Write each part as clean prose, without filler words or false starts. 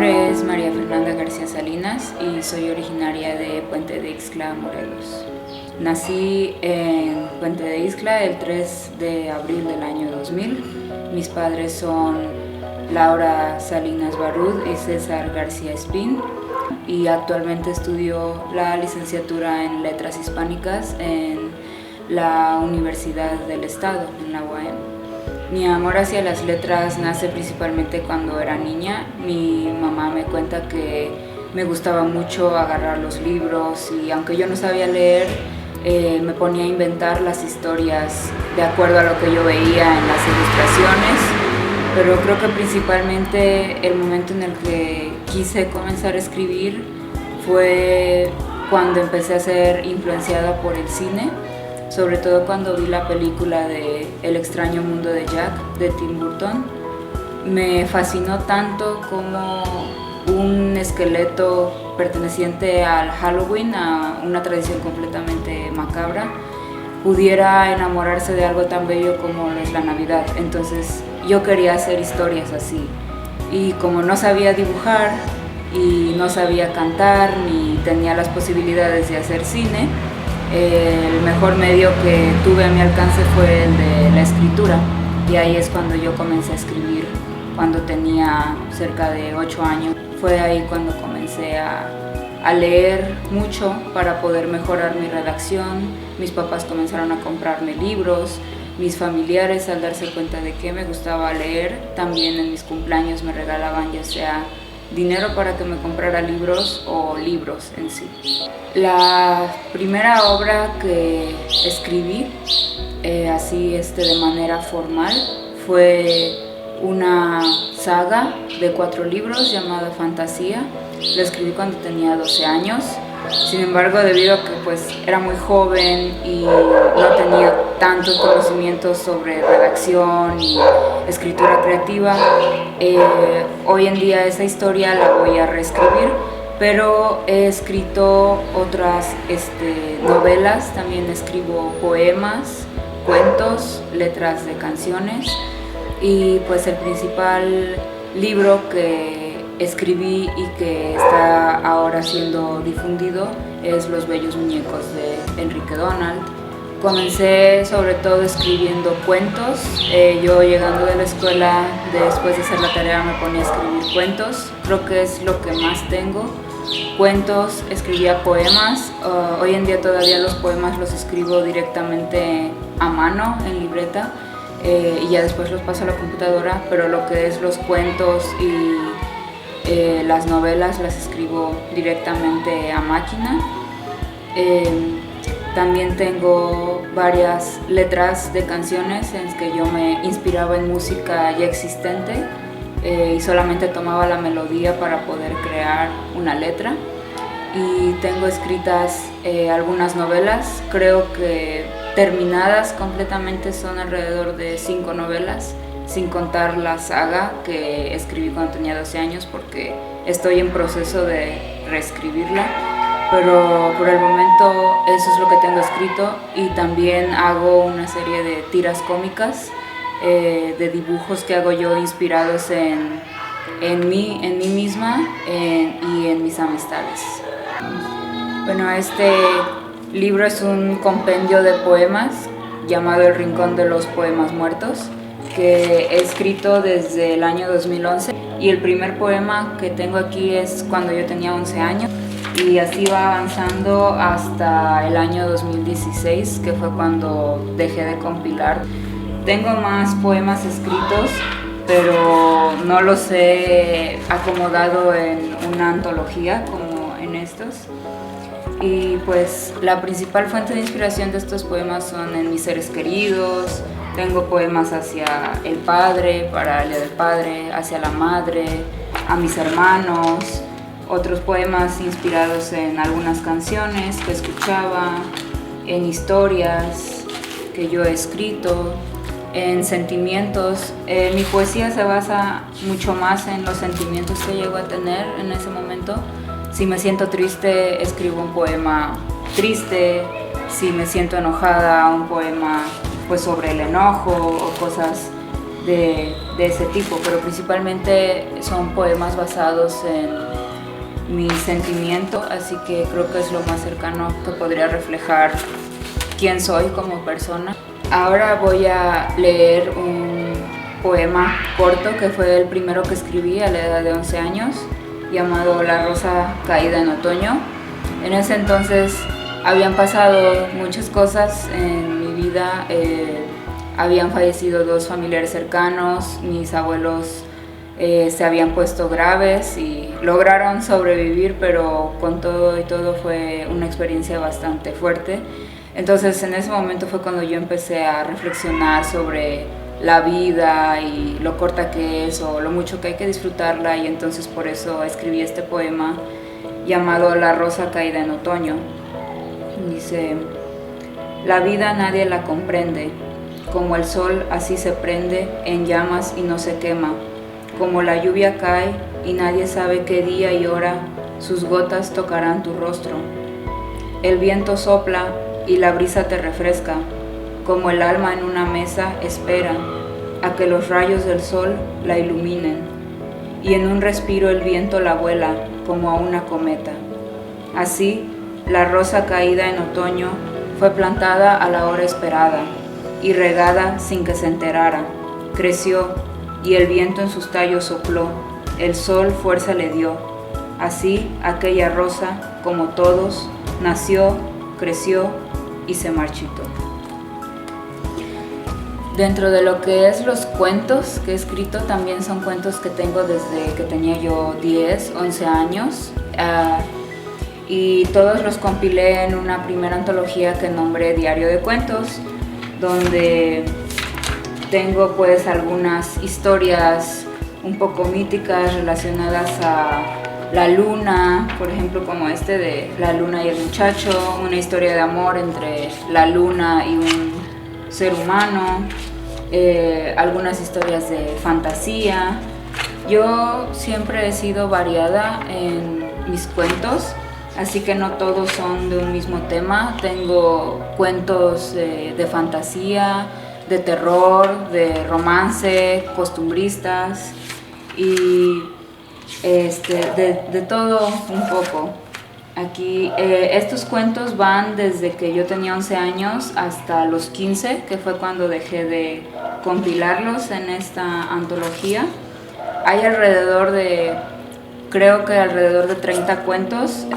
nombre es María Fernanda García Salinas y soy originaria de Puente de Ixtla, Morelos. Nací en Puente de Ixtla el 3 de abril del año 2000. Mis padres son Laura Salinas Barud y César García Espín, y actualmente estudio la licenciatura en Letras Hispánicas en la Universidad del Estado, en la UAM. Mi amor hacia las letras nace principalmente cuando era niña. Mi mamá me cuenta que me gustaba mucho agarrar los libros y aunque yo no sabía leer, me ponía a inventar las historias de acuerdo a lo que yo veía en las ilustraciones. Pero creo que principalmente el momento en el que quise comenzar a escribir fue cuando empecé a ser influenciada por el cine, sobre todo cuando vi la película de El extraño mundo de Jack, de Tim Burton. Me fascinó tanto como un esqueleto perteneciente al Halloween, a una tradición completamente macabra, pudiera enamorarse de algo tan bello como es la Navidad. Entonces yo quería hacer historias así, y como no sabía dibujar y no sabía cantar ni tenía las posibilidades de hacer cine, el mejor medio que tuve a mi alcance fue el de la escritura, y ahí es cuando yo comencé a escribir cuando tenía cerca de 8 años. Fue ahí cuando comencé a leer mucho para poder mejorar mi redacción. Mis papás comenzaron a comprarme libros, mis familiares, al darse cuenta de que me gustaba leer, también en mis cumpleaños me regalaban ya sea dinero para que me comprara libros o libros en sí. La primera obra que escribí así de manera formal fue una saga de 4 libros llamada Fantasía. La escribí cuando tenía 12 años. Sin embargo, debido a que era muy joven y no tenía tantos conocimientos sobre redacción y escritura creativa, hoy en día esa historia la voy a reescribir, pero he escrito otras novelas, también escribo poemas, cuentos, letras de canciones, y pues el principal libro que escribí y que está ahora siendo difundido es Los bellos muñecos de Enrique Donald. Comencé sobre todo escribiendo cuentos. Yo llegando de la escuela, después de hacer la tarea, me ponía a escribir cuentos. Creo que es lo que más tengo. Cuentos, escribía poemas. Hoy en día todavía los poemas los escribo directamente a mano en libreta, y ya después los paso a la computadora, pero lo que es los cuentos y las novelas las escribo directamente a máquina. También tengo varias letras de canciones en las que yo me inspiraba en música ya existente, y solamente tomaba la melodía para poder crear una letra. Y tengo escritas algunas novelas, creo que terminadas completamente son alrededor de 5 novelas, sin contar la saga que escribí cuando tenía 12 años, porque estoy en proceso de reescribirla, pero por el momento eso es lo que tengo escrito. Y también hago una serie de tiras cómicas, de dibujos que hago yo inspirados en mí misma y en mis amistades. Bueno, este libro es un compendio de poemas llamado El Rincón de los Poemas Muertos, que he escrito desde el año 2011, y el primer poema que tengo aquí es cuando yo tenía 11 años, y así va avanzando hasta el año 2016, que fue cuando dejé de compilar. Tengo más poemas escritos, pero no los he acomodado en una antología como en estos. Y pues la principal fuente de inspiración de estos poemas son en mis seres queridos. Tengo poemas hacia el padre, para el Día del Padre, hacia la madre, a mis hermanos, otros poemas inspirados en algunas canciones que escuchaba, en historias que yo he escrito, en sentimientos. Mi poesía se basa mucho más en los sentimientos que llego a tener en ese momento. Si me siento triste, escribo un poema triste. Si me siento enojada, un poema pues sobre el enojo o cosas de ese tipo, pero principalmente son poemas basados en mi sentimiento, así que creo que es lo más cercano que podría reflejar quién soy como persona. Ahora voy a leer un poema corto que fue el primero que escribí a la edad de 11 años, llamado La rosa caída en otoño. En ese entonces habían pasado muchas cosas en mi vida, habían fallecido 2 familiares cercanos, mis abuelos se habían puesto graves y lograron sobrevivir, pero con todo y todo fue una experiencia bastante fuerte. Entonces en ese momento fue cuando yo empecé a reflexionar sobre la vida y lo corta que es o lo mucho que hay que disfrutarla, y entonces por eso escribí este poema llamado La rosa caída en otoño. Dice: la vida nadie la comprende, como el sol así se prende en llamas y no se quema, como la lluvia cae y nadie sabe qué día y hora sus gotas tocarán tu rostro. El viento sopla y la brisa te refresca, como el alma en una mesa espera a que los rayos del sol la iluminen, y en un respiro el viento la vuela como a una cometa. Así, la rosa caída en otoño fue plantada a la hora esperada y regada sin que se enterara. Creció y el viento en sus tallos sopló, el sol fuerza le dio. Así, aquella rosa, como todos, nació, creció y se marchitó. Dentro de lo que es los cuentos que he escrito, también son cuentos que tengo desde que tenía yo 10, 11 años, y todos los compilé en una primera antología que nombré Diario de Cuentos, donde tengo pues algunas historias un poco míticas relacionadas a la luna, por ejemplo, como este de La luna y el muchacho, una historia de amor entre la luna y un ser humano, algunas historias de fantasía. Yo siempre he sido variada en mis cuentos, así que no todos son de un mismo tema. Tengo cuentos de fantasía, de terror, de romance, costumbristas y de todo un poco. Aquí estos cuentos van desde que yo tenía 11 años hasta los 15, que fue cuando dejé de compilarlos en esta antología. Hay creo que alrededor de 30 cuentos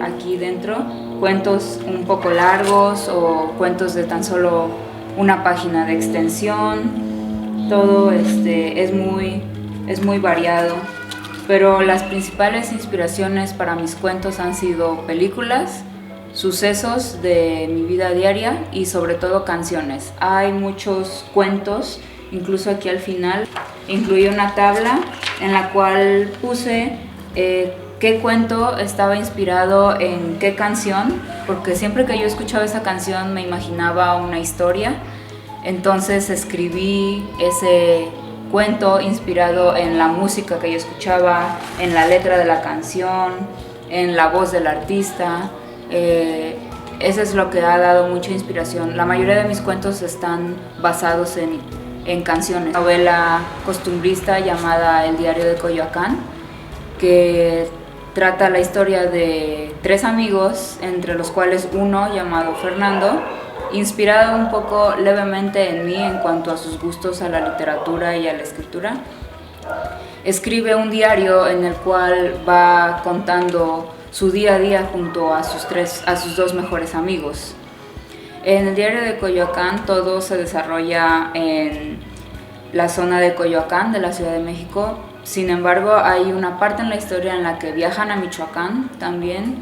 aquí dentro, cuentos un poco largos o cuentos de tan solo una página de extensión. Todo es muy variado. Pero las principales inspiraciones para mis cuentos han sido películas, sucesos de mi vida diaria y sobre todo canciones. Hay muchos cuentos, incluso aquí al final incluí una tabla en la cual puse qué cuento estaba inspirado en qué canción, porque siempre que yo escuchaba esa canción me imaginaba una historia. Entonces escribí ese cuento inspirado en la música que yo escuchaba, en la letra de la canción, en la voz del artista. Eso es lo que ha dado mucha inspiración. La mayoría de mis cuentos están basados en canciones. Novela costumbrista llamada El diario de Coyoacán, que trata la historia de 3 amigos, entre los cuales uno llamado Fernando, inspirado un poco levemente en mí en cuanto a sus gustos a la literatura y a la escritura, escribe un diario en el cual va contando su día a día junto a sus 2 mejores amigos. En el diario de Coyoacán todo se desarrolla en la zona de Coyoacán, de la Ciudad de México. Sin embargo, hay una parte en la historia en la que viajan a Michoacán también,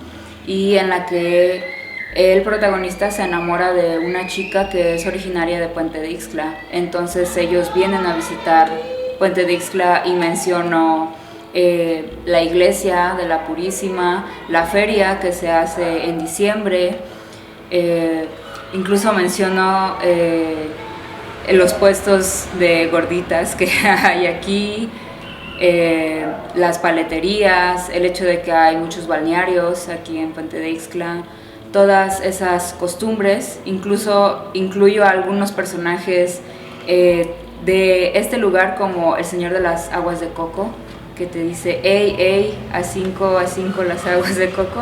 y en la que el protagonista se enamora de una chica que es originaria de Puente de Ixtla. Entonces ellos vienen a visitar Puente de Ixtla y menciono la iglesia de la Purísima, la feria que se hace en diciembre, incluso menciono los puestos de gorditas que hay aquí, las paleterías, el hecho de que hay muchos balnearios aquí en Puente de Ixtla. Todas esas costumbres, incluso incluyo a algunos personajes de este lugar como el Señor de las Aguas de Coco, que te dice, hey, hey, a cinco las aguas de coco.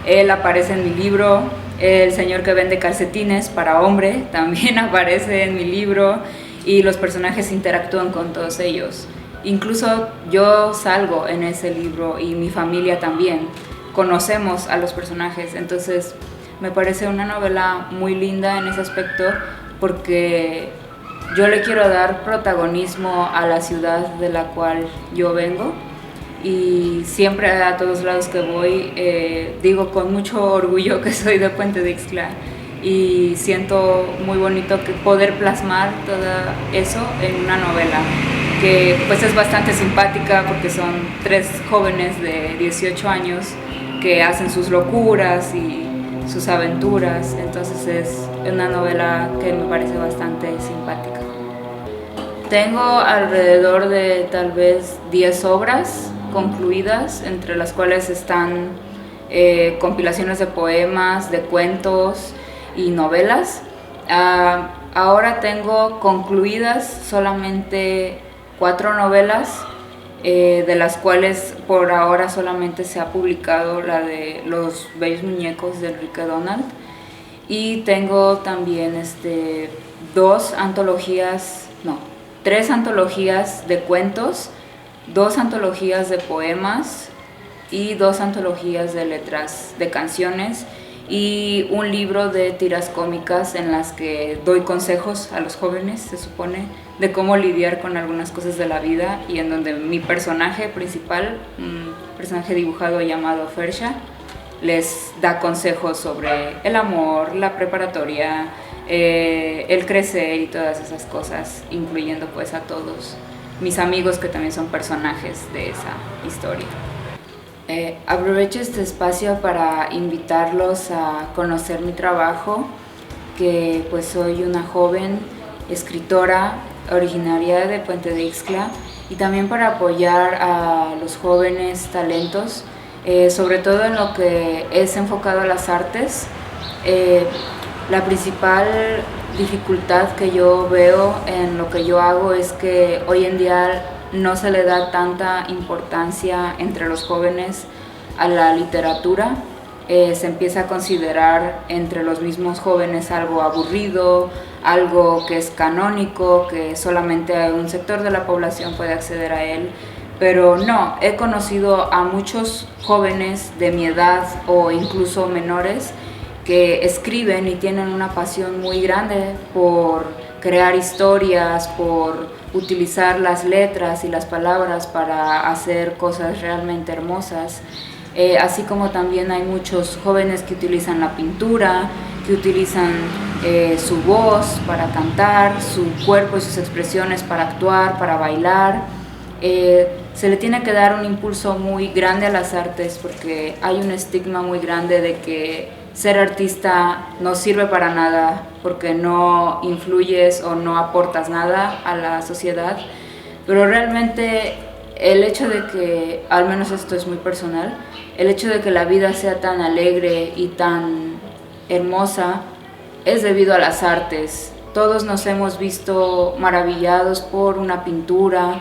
Él aparece en mi libro. El señor que vende calcetines para hombre también aparece en mi libro, y los personajes interactúan con todos ellos. Incluso yo salgo en ese libro y mi familia también. Conocemos a los personajes, entonces me parece una novela muy linda en ese aspecto, porque yo le quiero dar protagonismo a la ciudad de la cual yo vengo, y siempre a todos lados que voy digo con mucho orgullo que soy de Puente de Ixtla, y siento muy bonito que poder plasmar todo eso en una novela que pues es bastante simpática, porque son 3 jóvenes de 18 años que hacen sus locuras y sus aventuras. Entonces es una novela que me parece bastante simpática. Tengo alrededor de tal vez 10 obras concluidas, entre las cuales están compilaciones de poemas, de cuentos y novelas. Ahora tengo concluidas solamente 4 novelas, de las cuales por ahora solamente se ha publicado la de Los Bellos Muñecos de Enrique Donald, y tengo también 3 antologías de cuentos, 2 antologías de poemas y 2 antologías de letras de canciones, y un libro de tiras cómicas en las que doy consejos a los jóvenes, se supone, de cómo lidiar con algunas cosas de la vida, y en donde mi personaje principal, un personaje dibujado llamado Fersha, les da consejos sobre el amor, la preparatoria, el crecer y todas esas cosas, incluyendo pues a todos mis amigos que también son personajes de esa historia. Aprovecho este espacio para invitarlos a conocer mi trabajo, que pues soy una joven escritora originaria de Puente de Ixtla, y también para apoyar a los jóvenes talentos, sobre todo en lo que es enfocado a las artes. La principal dificultad que yo veo en lo que yo hago es que hoy en día no se le da tanta importancia entre los jóvenes a la literatura. Se empieza a considerar entre los mismos jóvenes algo aburrido, algo que es canónico, que solamente un sector de la población puede acceder a él. Pero no, he conocido a muchos jóvenes de mi edad o incluso menores que escriben y tienen una pasión muy grande por crear historias, por utilizar las letras y las palabras para hacer cosas realmente hermosas. Así como también hay muchos jóvenes que utilizan la pintura, que utilizan su voz para cantar, su cuerpo y sus expresiones para actuar, para bailar. Se le tiene que dar un impulso muy grande a las artes, porque hay un estigma muy grande de que ser artista no sirve para nada porque no influyes o no aportas nada a la sociedad. Pero realmente el hecho de que, al menos esto es muy personal, el hecho de que la vida sea tan alegre y tan hermosa es debido a las artes. Todos nos hemos visto maravillados por una pintura,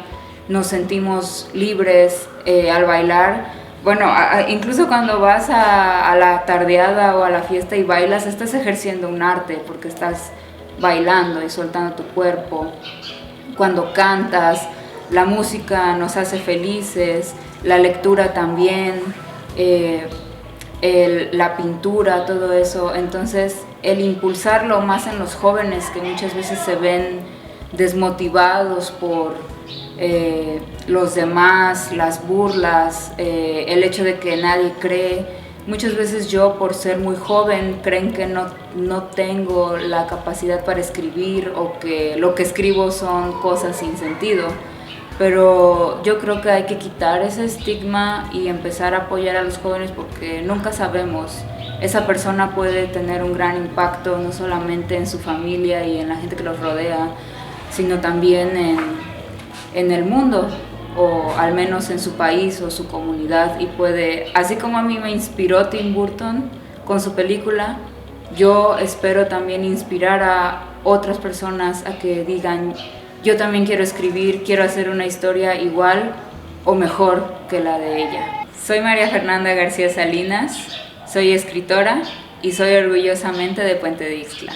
nos sentimos libres al bailar. Bueno, incluso cuando vas a la tardeada o a la fiesta y bailas, estás ejerciendo un arte porque estás bailando y soltando tu cuerpo. Cuando cantas, la música nos hace felices, la lectura también, la pintura, todo eso. Entonces, el impulsarlo más en los jóvenes, que muchas veces se ven desmotivados por los demás, las burlas, el hecho de que nadie cree. Muchas veces yo, por ser muy joven, creen que no tengo la capacidad para escribir, o que lo que escribo son cosas sin sentido. Pero yo creo que hay que quitar ese estigma y empezar a apoyar a los jóvenes, porque nunca sabemos. Esa persona puede tener un gran impacto, no solamente en su familia y en la gente que los rodea, sino también en el mundo, o al menos en su país o su comunidad. Y puede, así como a mí me inspiró Tim Burton con su película, yo espero también inspirar a otras personas a que digan: yo también quiero escribir, quiero hacer una historia igual o mejor que la de ella. Soy María Fernanda García Salinas, soy escritora y soy orgullosamente de Puente de Ixtla.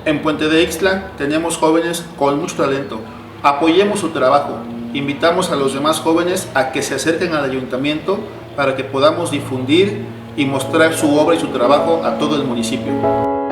En Puente de Ixtla tenemos jóvenes con mucho talento. Apoyemos su trabajo. Invitamos a los demás jóvenes a que se acerquen al ayuntamiento para que podamos difundir y mostrar su obra y su trabajo a todo el municipio.